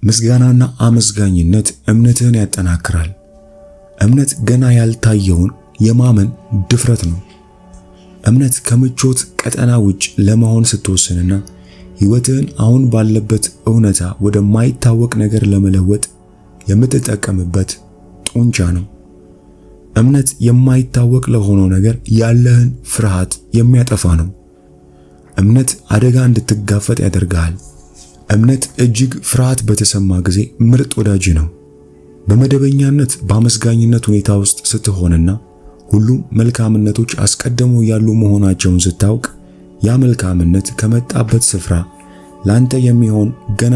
ምስጋናና አመስጋኝነት እምነትህን ያጠናክራል። እምነት ገና ያልታየውን የማመን ድፍረት ነው። እምነት ከምቾት ቀጠና ውጭ ለመሆን ስትወስንና ሕይወትህን አሁን ባለበት እውነታ ወደማይታወቅ ነገር ለመለወጥ የምትጠቀምበት ጡንቻ ነው። እምነት የማይታወቅ ለሆነው ነገር ያለህን ፍርሃት የሚያጠፋ ነው። እምነት አደጋ እንድትጋፈጥ ያደርጋል። እምነት እጅግ ፍርሃት በተሰማ ጊዜ ምርጥ ወዳጅ ነው። በመደበኛነት በአመስጋኝነት ሁኔታ ውስጥ ስትሆንና ሁሉም መልካምነቶች አስቀድመው ያሉ መሆናቸውን ስታውቅ ያ መልካምነት ከመጣበት ስፍራ ላንተ የሚሆን ገና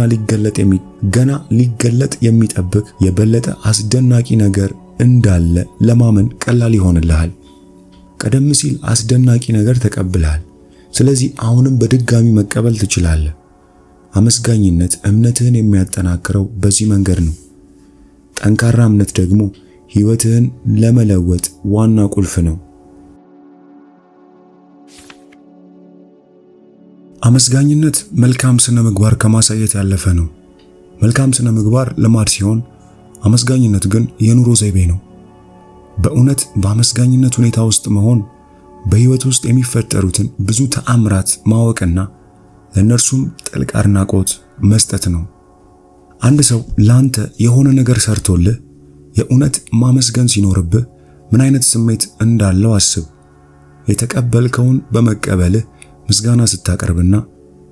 ሊገለጥ የሚጠብቅ የበለጠ አስደናቂ ነገር እንዳለ ለማመን ቀላል ይሆንልሃል። ቀደም ሲል አስደናቂ ነገር ተቀብለሃል። ስለዚህ አሁንም በድጋሚ መቀበል ትችላለህ። አመስጋኝነት እምነትህን የሚያጠናክረው በዚህ መንገድ ነው። ጠንካራ እምነት ደግሞ ሕይወትህን ለመለወጥ ዋና ቁልፍ ነው። አመስጋኝነት መልካም ስነ ምግባር ከማሳየት ያለፈ ነው። መልካም ስነ ምግባር ልማድ ሲሆን፣ አመስጋኝነት ግን የኑሮ ዘይቤ ነው። በእውነት በአመስጋኝነት ሁኔታ ውስጥ መሆን በሕይወት ውስጥ የሚፈጠሩትን ብዙ ተአምራት ማወቅና ለእነርሱም ጥልቅ አድናቆት መስጠት ነው። አንድ ሰው ላንተ የሆነ ነገር ሰርቶልህ የእውነት ማመስገን ሲኖርብህ ምን አይነት ስሜት እንዳለው አስብ። የተቀበልከውን በመቀበልህ ምስጋና ስታቀርብና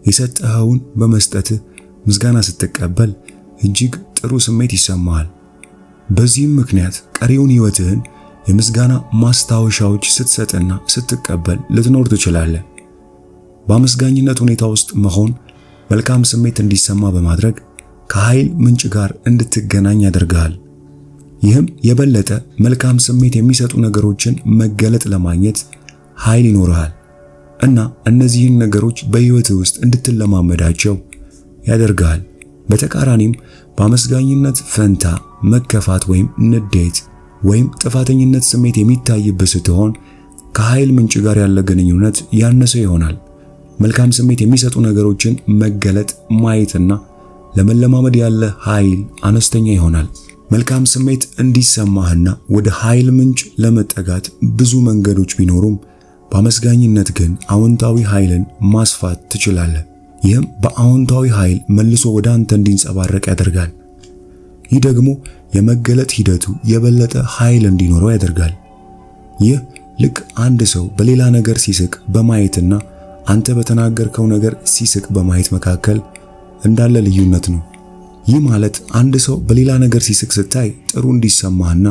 የሰጠኸውን በመስጠትህ ምስጋና ስትቀበል እጅግ ጥሩ ስሜት ይሰማሃል። በዚህም ምክንያት ቀሪውን ሕይወትህን የምስጋና ማስታወሻዎች ስትሰጥና ስትቀበል ልትኖር ትችላለህ። በአመስጋኝነት ሁኔታ ውስጥ መሆን መልካም ስሜት እንዲሰማ በማድረግ ከኃይል ምንጭ ጋር እንድትገናኝ ያደርጋል። ይህም የበለጠ መልካም ስሜት የሚሰጡ ነገሮችን መገለጥ ለማግኘት ኃይል ይኖርሃል እና እነዚህን ነገሮች በሕይወትህ ውስጥ እንድትለማመዳቸው ያደርጋል። በተቃራኒም በአመስጋኝነት ፈንታ መከፋት ወይም ንዴት ወይም ጥፋተኝነት ስሜት የሚታይብህ ስትሆን ከኃይል ምንጭ ጋር ያለ ግንኙነት ያነሰ ይሆናል። መልካም ስሜት የሚሰጡ ነገሮችን መገለጥ ማየትና ለመለማመድ ያለ ኃይል አነስተኛ ይሆናል። መልካም ስሜት እንዲሰማህና ወደ ኃይል ምንጭ ለመጠጋት ብዙ መንገዶች ቢኖሩም በአመስጋኝነት ግን አዎንታዊ ኃይልን ማስፋት ትችላለህ። ይህም በአዎንታዊ ኃይል መልሶ ወደ አንተ እንዲንጸባረቅ ያደርጋል። ይህ ደግሞ የመገለጥ ሂደቱ የበለጠ ኃይል እንዲኖረው ያደርጋል። ይህ ልክ አንድ ሰው በሌላ ነገር ሲስቅ በማየትና አንተ በተናገርከው ነገር ሲስቅ በማየት መካከል እንዳለ ልዩነት ነው። ይህ ማለት አንድ ሰው በሌላ ነገር ሲስቅ ስታይ ጥሩ እንዲሰማህና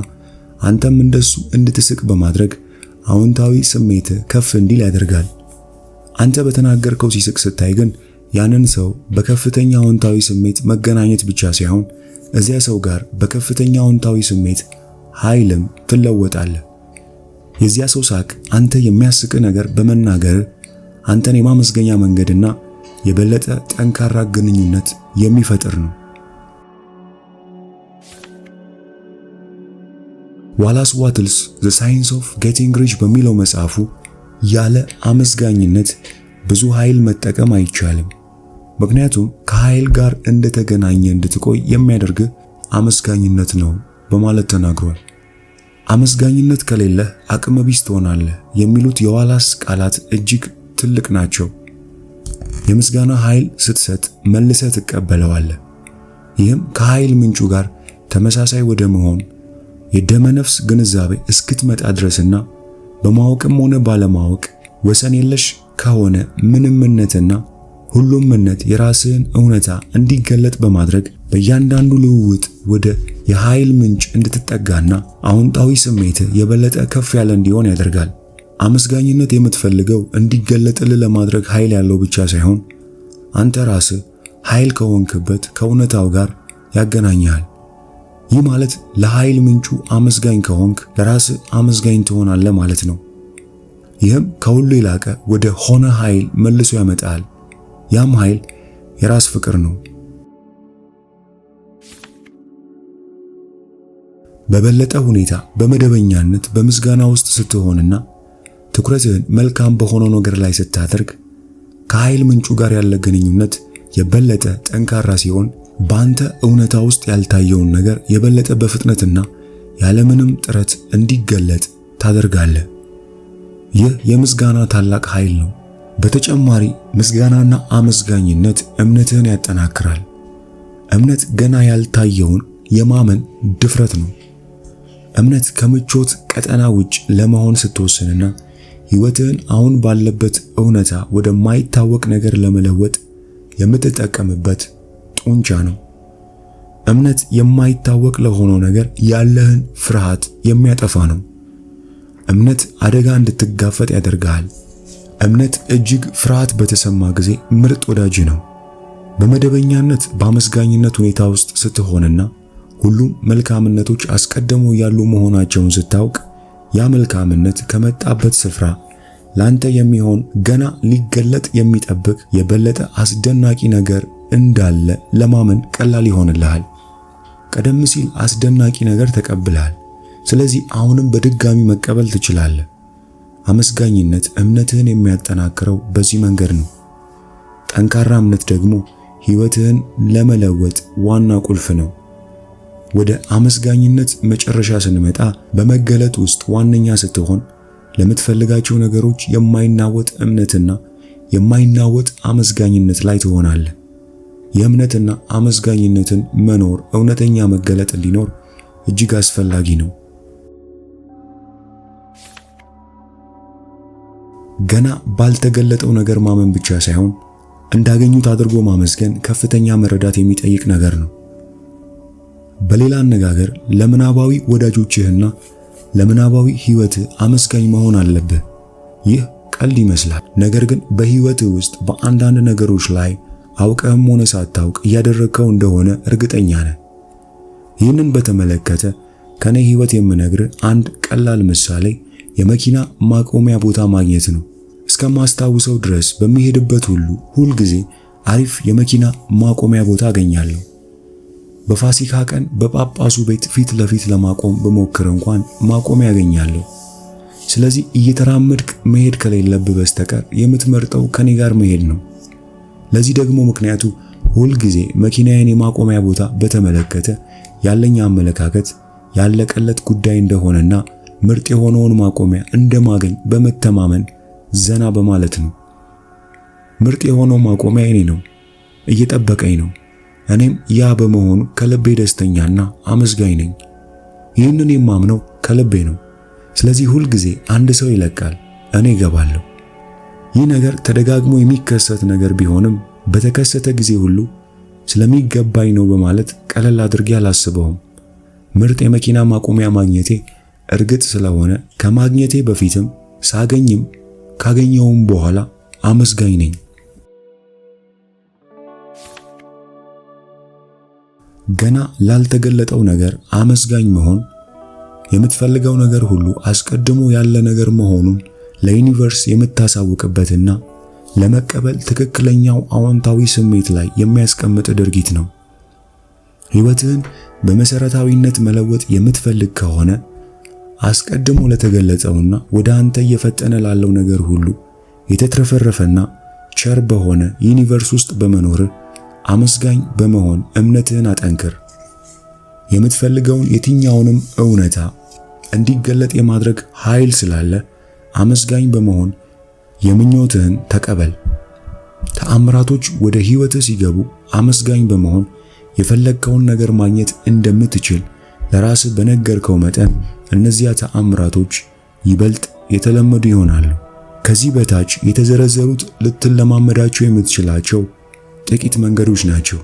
አንተም እንደሱ እንድትስቅ በማድረግ አዎንታዊ ስሜት ከፍ እንዲል ያደርጋል። አንተ በተናገርከው ሲስቅ ስታይ ግን ያንን ሰው በከፍተኛ አዎንታዊ ስሜት መገናኘት ብቻ ሳይሆን እዚያ ሰው ጋር በከፍተኛ አዎንታዊ ስሜት ኃይልም ትለወጣለህ። የዚያ ሰው ሳቅ አንተ የሚያስቅ ነገር በመናገር አንተን የማመስገኛ መንገድና የበለጠ ጠንካራ ግንኙነት የሚፈጥር ነው። ዋላስ ዋትልስ ዘ ሳይንስ ኦፍ ጌቲንግ ሪች በሚለው መጽሐፉ ያለ አመስጋኝነት ብዙ ኃይል መጠቀም አይቻልም፣ ምክንያቱም ከኃይል ጋር እንደተገናኘ እንድትቆይ የሚያደርግ አመስጋኝነት ነው በማለት ተናግሯል። አመስጋኝነት ከሌለህ አቅመ ቢስ ትሆናለህ የሚሉት የዋላስ ቃላት እጅግ ትልቅ ናቸው። የምስጋና ኃይል ስትሰጥ መልሰህ ትቀበለዋለህ። ይህም ከኃይል ምንጩ ጋር ተመሳሳይ ወደ መሆን የደመ ነፍስ ግንዛቤ እስክትመጣ ድረስና በማወቅም ሆነ ባለማወቅ ወሰን የለሽ ከሆነ ምንምነትና ሁሉምነት የራስህን እውነታ እንዲገለጥ በማድረግ በእያንዳንዱ ልውውጥ ወደ የኃይል ምንጭ እንድትጠጋና አዎንታዊ ስሜትህ የበለጠ ከፍ ያለ እንዲሆን ያደርጋል። አመስጋኝነት የምትፈልገው እንዲገለጥልህ ለማድረግ ኃይል ያለው ብቻ ሳይሆን አንተ ራስህ ኃይል ከሆንክበት ከእውነታው ጋር ያገናኛል። ይህ ማለት ለኃይል ምንጩ አመስጋኝ ከሆንክ ለራስህ አመስጋኝ ትሆናለህ ማለት ነው። ይህም ከሁሉ የላቀ ወደ ሆነ ኃይል መልሶ ያመጣል። ያም ኃይል የራስ ፍቅር ነው። በበለጠ ሁኔታ በመደበኛነት በምስጋና ውስጥ ስትሆንና ትኩረትህን መልካም በሆነው ነገር ላይ ስታደርግ ከኃይል ምንጩ ጋር ያለ ግንኙነት የበለጠ ጠንካራ ሲሆን በአንተ እውነታ ውስጥ ያልታየውን ነገር የበለጠ በፍጥነትና ያለምንም ጥረት እንዲገለጥ ታደርጋለህ። ይህ የምስጋና ታላቅ ኃይል ነው። በተጨማሪ ምስጋናና አመስጋኝነት እምነትህን ያጠናክራል። እምነት ገና ያልታየውን የማመን ድፍረት ነው። እምነት ከምቾት ቀጠና ውጭ ለመሆን ስትወስንና ሕይወትህን አሁን ባለበት እውነታ ወደማይታወቅ ነገር ለመለወጥ የምትጠቀምበት ጡንቻ ነው። እምነት የማይታወቅ ለሆነው ነገር ያለህን ፍርሃት የሚያጠፋ ነው። እምነት አደጋ እንድትጋፈጥ ያደርግሃል። እምነት እጅግ ፍርሃት በተሰማ ጊዜ ምርጥ ወዳጅ ነው። በመደበኛነት በአመስጋኝነት ሁኔታ ውስጥ ስትሆንና ሁሉም መልካምነቶች አስቀድሞ ያሉ መሆናቸውን ስታውቅ ያ መልካምነት ከመጣበት ስፍራ ላንተ የሚሆን ገና ሊገለጥ የሚጠብቅ የበለጠ አስደናቂ ነገር እንዳለ ለማመን ቀላል ይሆንልሃል። ቀደም ሲል አስደናቂ ነገር ተቀብለሃል። ስለዚህ አሁንም በድጋሚ መቀበል ትችላለህ። አመስጋኝነት እምነትህን የሚያጠናክረው በዚህ መንገድ ነው። ጠንካራ እምነት ደግሞ ሕይወትህን ለመለወጥ ዋና ቁልፍ ነው። ወደ አመስጋኝነት መጨረሻ ስንመጣ በመገለጥ ውስጥ ዋነኛ ስትሆን ለምትፈልጋቸው ነገሮች የማይናወጥ እምነትና የማይናወጥ አመስጋኝነት ላይ ትሆናለህ። የእምነትና አመስጋኝነትን መኖር እውነተኛ መገለጥ እንዲኖር እጅግ አስፈላጊ ነው። ገና ባልተገለጠው ነገር ማመን ብቻ ሳይሆን እንዳገኙት አድርጎ ማመስገን ከፍተኛ መረዳት የሚጠይቅ ነገር ነው። በሌላ አነጋገር ለምናባዊ ወዳጆችህና ለምናባዊ ሕይወትህ አመስጋኝ መሆን አለብህ። ይህ ቀልድ ይመስላል፣ ነገር ግን በሕይወትህ ውስጥ በአንዳንድ ነገሮች ላይ አውቀህም ሆነ ሳታውቅ እያደረግከው እንደሆነ እርግጠኛ ነህ። ይህንን በተመለከተ ከኔ ሕይወት የምነግርህ አንድ ቀላል ምሳሌ የመኪና ማቆሚያ ቦታ ማግኘት ነው። እስከማስታውሰው ድረስ በሚሄድበት ሁሉ ጊዜ አሪፍ የመኪና ማቆሚያ ቦታ አገኛለሁ። በፋሲካ ቀን በጳጳሱ ቤት ፊት ለፊት ለማቆም በሞክር እንኳን ማቆሚያ ያገኛለሁ። ስለዚህ እየተራመድክ መሄድ ከሌለብህ በስተቀር የምትመርጠው ከኔ ጋር መሄድ ነው። ለዚህ ደግሞ ምክንያቱ ሁል ጊዜ መኪናዬን የማቆሚያ ቦታ በተመለከተ ያለኝ አመለካከት ያለቀለት ጉዳይ እንደሆነና ምርጥ የሆነውን ማቆሚያ እንደማገኝ በመተማመን ዘና በማለት ነው። ምርጥ የሆነው ማቆሚያ እኔ ነው፣ እየጠበቀኝ ነው። እኔም ያ በመሆኑ ከልቤ ደስተኛና አመስጋኝ ነኝ። ይህንን የማምነው ከልቤ ነው። ስለዚህ ሁል ጊዜ አንድ ሰው ይለቃል፣ እኔ እገባለሁ። ይህ ነገር ተደጋግሞ የሚከሰት ነገር ቢሆንም በተከሰተ ጊዜ ሁሉ ስለሚገባኝ ነው በማለት ቀለል አድርጌ አላስበውም። ምርጥ የመኪና ማቆሚያ ማግኘቴ እርግጥ ስለሆነ ከማግኘቴ በፊትም ሳገኝም ካገኘውም በኋላ አመስጋኝ ነኝ። ገና ላልተገለጠው ነገር አመስጋኝ መሆን የምትፈልገው ነገር ሁሉ አስቀድሞ ያለ ነገር መሆኑን ለዩኒቨርስ የምታሳውቅበትና ለመቀበል ትክክለኛው አዎንታዊ ስሜት ላይ የሚያስቀምጥ ድርጊት ነው። ሕይወትህን በመሰረታዊነት መለወጥ የምትፈልግ ከሆነ አስቀድሞ ለተገለጸውና ወደ አንተ እየፈጠነ ላለው ነገር ሁሉ የተትረፈረፈና ቸር በሆነ ዩኒቨርስ ውስጥ በመኖር አመስጋኝ በመሆን እምነትህን አጠንክር። የምትፈልገውን የትኛውንም እውነታ እንዲገለጥ የማድረግ ኃይል ስላለ አመስጋኝ በመሆን የምኞትህን ተቀበል። ተአምራቶች ወደ ሕይወትህ ሲገቡ አመስጋኝ በመሆን የፈለግከውን ነገር ማግኘት እንደምትችል ለራስህ በነገርከው መጠን እነዚያ ተአምራቶች ይበልጥ የተለመዱ ይሆናሉ። ከዚህ በታች የተዘረዘሩት ልትለማመዳቸው የምትችላቸው ጥቂት መንገዶች ናቸው።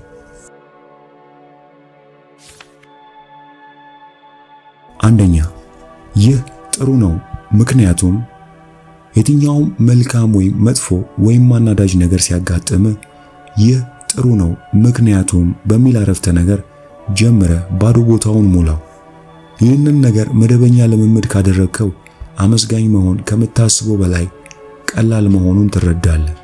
አንደኛ፣ ይህ ጥሩ ነው ምክንያቱም የትኛውም መልካም ወይም መጥፎ ወይም ማናዳጅ ነገር ሲያጋጥም ይህ ጥሩ ነው ምክንያቱም በሚል አረፍተ ነገር ጀምረ ባዶ ቦታውን ሞላው። ይህንን ነገር መደበኛ ልምምድ ካደረግከው አመስጋኝ መሆን ከምታስበው በላይ ቀላል መሆኑን ትረዳለህ።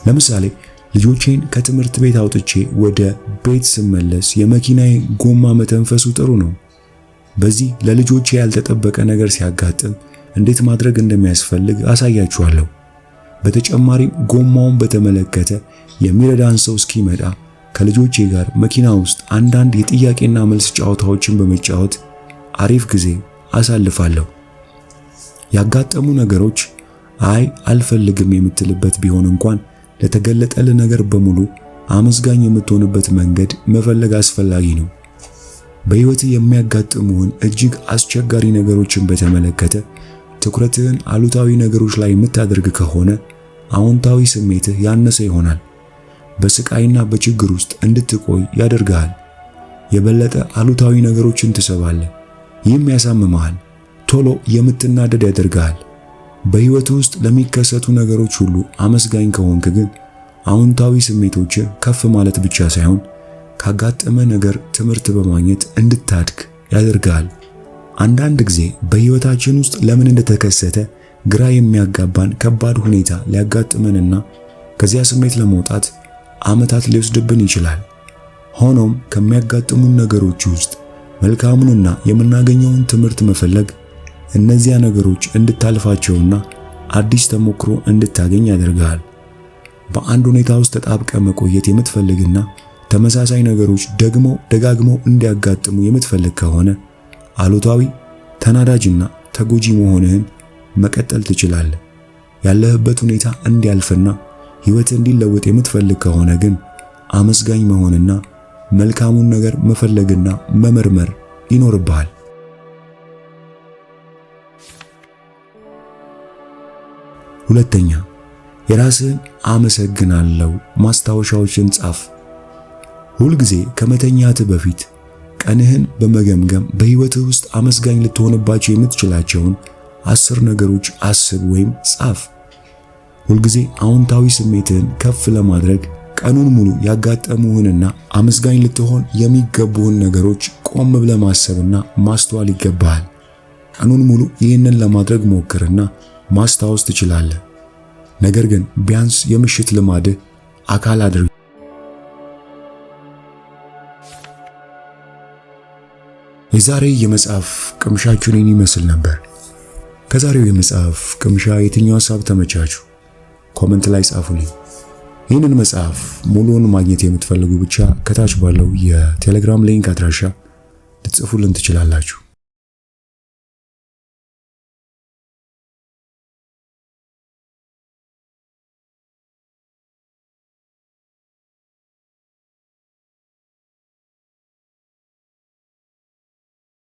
ለምሳሌ ልጆቼን ከትምህርት ቤት አውጥቼ ወደ ቤት ስመለስ የመኪናዬ ጎማ መተንፈሱ ጥሩ ነው። በዚህ ለልጆቼ ያልተጠበቀ ነገር ሲያጋጥም እንዴት ማድረግ እንደሚያስፈልግ አሳያችኋለሁ። በተጨማሪም ጎማውን በተመለከተ የሚረዳን ሰው እስኪመጣ ከልጆቼ ጋር መኪና ውስጥ አንዳንድ የጥያቄና መልስ ጨዋታዎችን በመጫወት አሪፍ ጊዜ አሳልፋለሁ። ያጋጠሙ ነገሮች አልፈልግም የምትልበት ቢሆን እንኳን ለተገለጠልህ ነገር በሙሉ አመስጋኝ የምትሆንበት መንገድ መፈለግ አስፈላጊ ነው። በሕይወት የሚያጋጥሙህን እጅግ አስቸጋሪ ነገሮችን በተመለከተ ትኩረትህን አሉታዊ ነገሮች ላይ የምታደርግ ከሆነ አዎንታዊ ስሜትህ ያነሰ ይሆናል። በስቃይና በችግር ውስጥ እንድትቆይ ያደርግሃል። የበለጠ አሉታዊ ነገሮችን ትሰባለህ። ይህም ያሳምምሃል። ቶሎ የምትናደድ ያደርግሃል። በሕይወት ውስጥ ለሚከሰቱ ነገሮች ሁሉ አመስጋኝ ከሆንክ ግን አዎንታዊ ስሜቶች ከፍ ማለት ብቻ ሳይሆን ካጋጠመ ነገር ትምህርት በማግኘት እንድታድግ ያደርግሃል። አንዳንድ ጊዜ በሕይወታችን ውስጥ ለምን እንደተከሰተ ግራ የሚያጋባን ከባድ ሁኔታ ሊያጋጥመንና ከዚያ ስሜት ለመውጣት ዓመታት ሊወስድብን ይችላል። ሆኖም ከሚያጋጥሙን ነገሮች ውስጥ መልካሙንና የምናገኘውን ትምህርት መፈለግ እነዚያ ነገሮች እንድታልፋቸውና አዲስ ተሞክሮ እንድታገኝ ያደርጋል። በአንድ ሁኔታ ውስጥ ተጣብቀ መቆየት የምትፈልግና ተመሳሳይ ነገሮች ደጋግመው እንዲያጋጥሙ የምትፈልግ ከሆነ አሉታዊ፣ ተናዳጅና ተጎጂ መሆንህን መቀጠል ትችላለህ። ያለህበት ሁኔታ እንዲያልፍና ሕይወት እንዲለወጥ የምትፈልግ ከሆነ ግን አመስጋኝ መሆንና መልካሙን ነገር መፈለግና መመርመር ይኖርብሃል። ሁለተኛ፣ የራስህን አመሰግናለሁ ማስታወሻዎችን ጻፍ። ሁልጊዜ ከመተኛትህ በፊት ቀንህን በመገምገም በሕይወትህ ውስጥ አመስጋኝ ልትሆንባቸው የምትችላቸውን 10 ነገሮች አስብ ወይም ጻፍ። ሁልጊዜ አዎንታዊ ስሜትህን ከፍ ለማድረግ ቀኑን ሙሉ ያጋጠሙህንና አመስጋኝ ልትሆን የሚገቡህን ነገሮች ቆም ብለህ ማሰብና ማስተዋል ይገባሃል። ቀኑን ሙሉ ይህንን ለማድረግ ሞክርና ማስታወስ ትችላለህ። ነገር ግን ቢያንስ የምሽት ልማድህ አካል አድርግ። የዛሬ የመጽሐፍ ቅምሻችሁን ይመስል ነበር። ከዛሬው የመጽሐፍ ቅምሻ የትኛው ሐሳብ ተመቻችሁ? ኮሜንት ላይ ጻፉልኝ። ይህንን መጽሐፍ ሙሉውን ማግኘት የምትፈልጉ ብቻ ከታች ባለው የቴሌግራም ሊንክ አድራሻ ልትጽፉልን ትችላላችሁ።